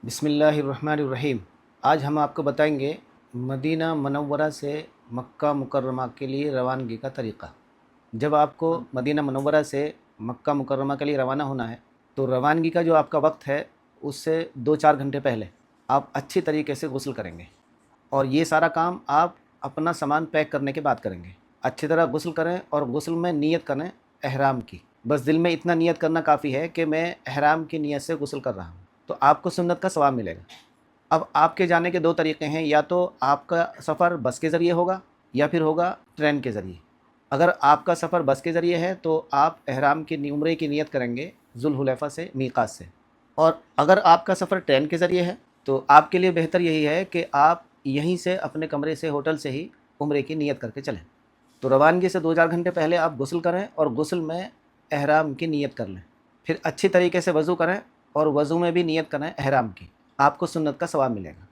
बिस्मिल्लाहिर्रहमानिर्रहीम। आज हम आपको बताएंगे मदीना मनव्वरा से मक्का मुकर्रमा के लिए रवानगी का तरीक़ा। जब आपको मदीना मनव्वरा से मक्का मुकर्रमा के लिए रवाना होना है तो रवानगी का जो आपका वक्त है उससे 2-4 घंटे पहले आप अच्छी तरीके से गुस्ल करेंगे और ये सारा काम आप अपना सामान पैक करने के बाद करेंगे। अच्छी तरह गुस्ल करें और गुस्ल में नीयत करें एहराम की। बस दिल में इतना नीयत करना काफ़ी है कि मैं एहराम की नीयत से गुस्ल कर रहा हूँ, तो आपको सुन्नत का सवाब मिलेगा। अब आपके जाने के 2 तरीक़े हैं, या तो आपका सफ़र बस के ज़रिए होगा या फिर होगा ट्रेन के ज़रिए। अगर आपका सफ़र बस के ज़रिए है तो आप एहराम की उम्रे की नीयत करेंगे ज़ुल्हुलैफ़ा से, मीक़ात से। और अगर आपका सफ़र ट्रेन के ज़रिए है तो आपके लिए बेहतर यही है कि आप यहीं से अपने कमरे से, होटल से ही उम्रे की नीयत करके चलें। तो रवानगी से 2-4 घंटे पहले आप गुस्ल करें और गुस्ल में एहराम की नीयत कर लें। फिर अच्छी तरीके से वज़ू करें और वज़ू में भी नीयत करें एहराम की, आपको सुन्नत का सवाब मिलेगा।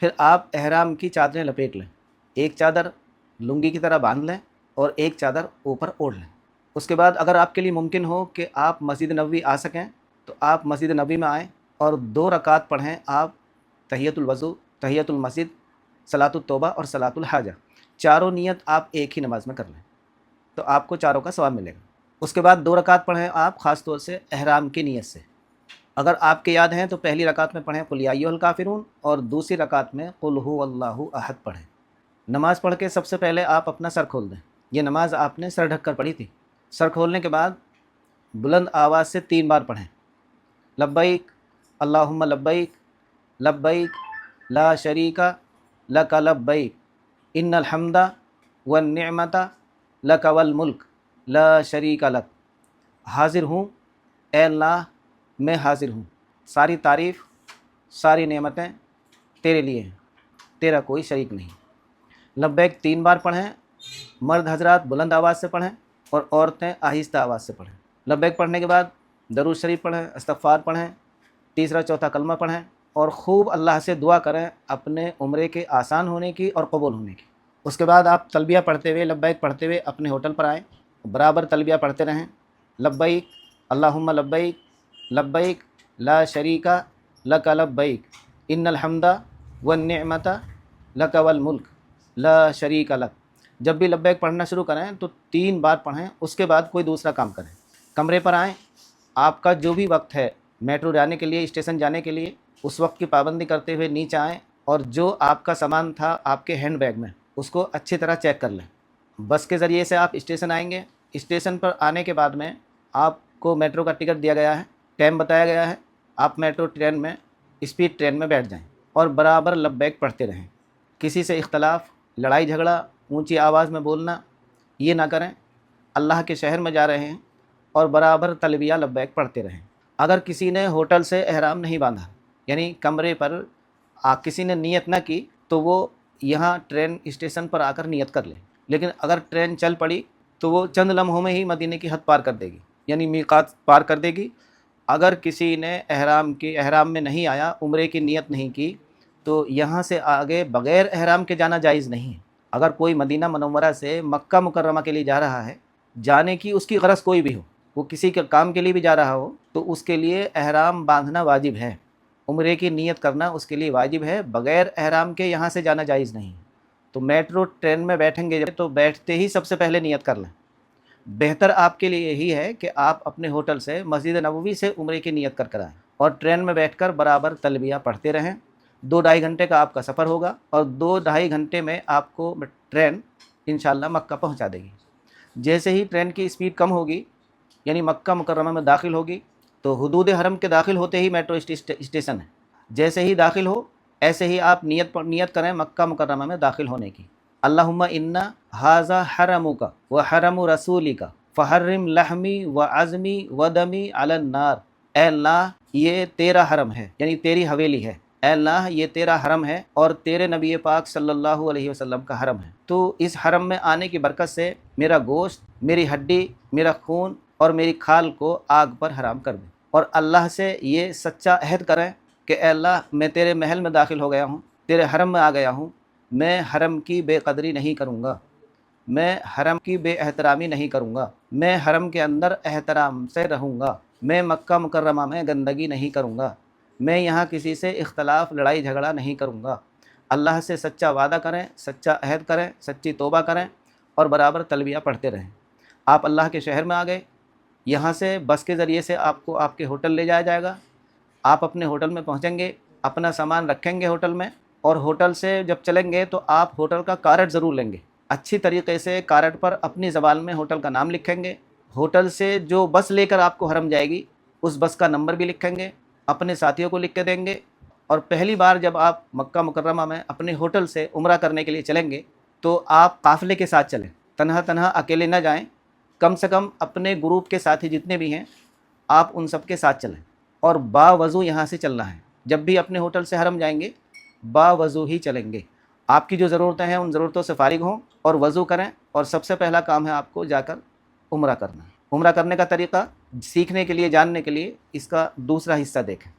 फिर आप एहराम की चादरें लपेट लें, एक चादर लुंगी की तरह बांध लें और एक चादर ऊपर ओढ़ लें। उसके बाद अगर आपके लिए मुमकिन हो कि आप मस्जिद नबवी आ सकें तो आप मस्जिद नबवी में आएँ और 2 रकात पढ़ें आप तहियतुल वज़ू, तहियतुल मस्जिद, सलातुत तौबा और सलातुल हाजा। चारों नियत आप एक ही नमाज में कर लें तो आपको चारों का सवाब मिलेगा। उसके बाद 2 रकात पढ़ें आप ख़ास तौर से एहराम की नीयत से। अगर आपके याद हैं तो पहली रकात में पढ़ें कुल या अय्युहल काफ़िरून और दूसरी रकात में कुल हुवल्लाहु अहद पढ़ें। नमाज़ पढ़ के सबसे पहले आप अपना सर खोल दें। ये नमाज आपने सर ढक कर पढ़ी थी। सर खोलने के बाद बुलंद आवाज़ से 3 बार पढ़ें, लब्बैक अल्लाहुम्मा लब्बैक, लब्बैक ला शरीका लक लब्बैक, इन्नल हम्दा वन निअमता लक वल मुल्क ला शरीका लक। हाज़िर हूँ ए अल्लाह, मैं हाज़िर हूँ, सारी तारीफ़, सारी नेमतें तेरे लिए हैं, तेरा कोई शरीक नहीं। लब्बैक 3 बार पढ़ें, मर्द हजरात बुलंद आवाज़ से पढ़ें और औरतें आहिस्ता आवाज़ से पढ़ें। लब्बैक पढ़ने के बाद दरूद शरीफ पढ़ें, इस्तग़फ़ार पढ़ें, तीसरा चौथा कलमा पढ़ें और ख़ूब अल्लाह से दुआ करें अपने उम्रे के आसान होने की और कबूल होने की। उसके बाद आप तलबिया पढ़ते हुए, लब्बैक पढ़ते हुए अपने होटल पर आएँ, बराबर तलबिया पढ़ते रहें, लब्बैक अल्लाहुम्मा लब्बैक, लब्बैक ला शरीका लक लब्बैक, इन्नल हम्दा वन निअमता लक वल मुल्क ला शरीका लक। जब भी लब्बैक पढ़ना शुरू करें तो 3 बार पढ़ें, उसके बाद कोई दूसरा काम करें। कमरे पर आएँ, आपका जो भी वक्त है मेट्रो जाने के लिए, स्टेशन जाने के लिए, उस वक्त की पाबंदी करते हुए नीचे आएँ और जो आपका सामान था आपके हैंड बैग में उसको अच्छी तरह चेक कर लें। बस के ज़रिए से आप स्टेशन आएंगे, स्टेशन पर आने के बाद में आपको मेट्रो का टिकट दिया गया है, टाइम बताया गया है, आप मेट्रो ट्रेन में, स्पीड ट्रेन में बैठ जाएं और बराबर लब्बैक पढ़ते रहें। किसी से इख्तलाफ, लड़ाई झगड़ा, ऊंची आवाज़ में बोलना ये ना करें। अल्लाह के शहर में जा रहे हैं और बराबर तलबिया लब्बैक पढ़ते रहें। अगर किसी ने होटल से एहराम नहीं बांधा, यानी कमरे पर किसी ने नियत ना की, तो वो यहाँ ट्रेन स्टेशन पर आकर नियत कर ले। लेकिन अगर ट्रेन चल पड़ी तो वो चंद लम्हों में ही मदीने की हद पार कर देगी, यानी मीक़ात पार कर देगी। अगर किसी ने एहराम में नहीं आया, उम्रे की नियत नहीं की, तो यहाँ से आगे बग़ैर एहराम के जाना जायज़ नहीं है। अगर कोई मदीना मनव्वरा से मक्का मुकर्रमा के लिए जा रहा है, जाने की उसकी गरज कोई भी हो, वो किसी के काम के लिए भी जा रहा हो, तो उसके लिए एहराम बांधना वाजिब है, उम्रे की नियत करना उसके लिए वाजिब है। बग़ैर एहराम के यहाँ से जाना जायज़ नहीं है। तो मेट्रो ट्रेन में बैठेंगे जब, तो बैठते ही सबसे पहले नियत कर लें। बेहतर आपके लिए यही है कि आप अपने होटल से मस्जिद नबवी से उम्रे की नियत कर आएँ और ट्रेन में बैठकर बराबर तलबिया पढ़ते रहें। 2-2.5 घंटे का आपका सफ़र होगा और 2-2.5 घंटे में आपको ट्रेन इंशाअल्लाह मक्का पहुंचा देगी। जैसे ही ट्रेन की स्पीड कम होगी, यानी मक्का मुकर्रमा में दाखिल होगी, तो हुदूद हरम के दाखिल होते ही मेट्रो स्टेशन है। जैसे ही दाखिल हो, ऐसे ही आप नियत करें मक्का मुकर्रमा में दाखिल होने की। अल्लाहुम्मा इन्ना हाज़ा हरमुका व हरमु रसूलिका फ़हर्रिम लहमी व अज़मी व दमी अलन नार। ए अल्लाह, ये तेरा हरम है, यानी तेरी हवेली है। ए अल्लाह, ये तेरा हरम है और तेरे नबी पाक सल्लल्लाहु अलैहि वसल्लम का हरम है। तो इस हरम में आने की बरकत से मेरा गोश्त, मेरी हड्डी, मेरा खून और मेरी खाल को आग पर हराम कर दे। और अल्लाह से ये सच्चा अहद करें कि ए अल्लाह, मैं तेरे महल में दाखिल हो गया हूँ, तेरे हरम में आ गया हूँ, मैं हरम की बेकदरी नहीं करूँगा, मैं हरम की बेएहतरामी नहीं करूँगा, मैं हरम के अंदर एहतराम से रहूँगा, मैं मक्का मुकर्रमा में गंदगी नहीं करूँगा, میں یہاں کسی سے اختلاف لڑائی جھگڑا نہیں کروں گا۔ اللہ سے سچا وعدہ کریں، سچا عہد کریں، سچی توبہ کریں اور برابر تلبیہ پڑھتے رہیں۔ آپ اللہ کے شہر میں آ گئے، یہاں سے بس کے ذریعے سے آپ کو آپ کے ہوٹل لے جایا جائے گا۔ آپ اپنے ہوٹل میں پہنچیں گے، اپنا سامان رکھیں گے ہوٹل میں، اور ہوٹل سے جب چلیں گے تو آپ ہوٹل کا کارڈ ضرور لیں گے۔ اچھی طریقے سے کارڈ پر اپنی زبان میں ہوٹل کا نام لکھیں گے۔ ہوٹل سے جو بس لے کر آپ کو حرم جائے گی اس بس کا نمبر بھی لکھیں گے، اپنے ساتھیوں کو لکھ کے دیں گے۔ اور پہلی بار جب آپ مکہ مکرمہ میں اپنے ہوٹل سے عمرہ کرنے کے لیے چلیں گے تو آپ قافلے کے ساتھ چلیں، تنہا تنہا اکیلے نہ جائیں، کم سے کم اپنے گروپ کے ساتھی جتنے بھی ہیں آپ ان سب کے ساتھ چلیں، اور باوضو یہاں سے چلنا ہے۔ جب بھی اپنے ہوٹل سے حرم جائیں گے باوضو ہی چلیں گے۔ آپ کی جو ضرورتیں ہیں ان ضرورتوں سے فارغ ہوں اور وضو کریں، اور سب سے پہلا کام ہے آپ کو جا کر عمرہ کرنا۔ عمرہ کرنے کا طریقہ سیکھنے کے لیے، جاننے کے لیے اس کا دوسرا حصہ دیکھیں۔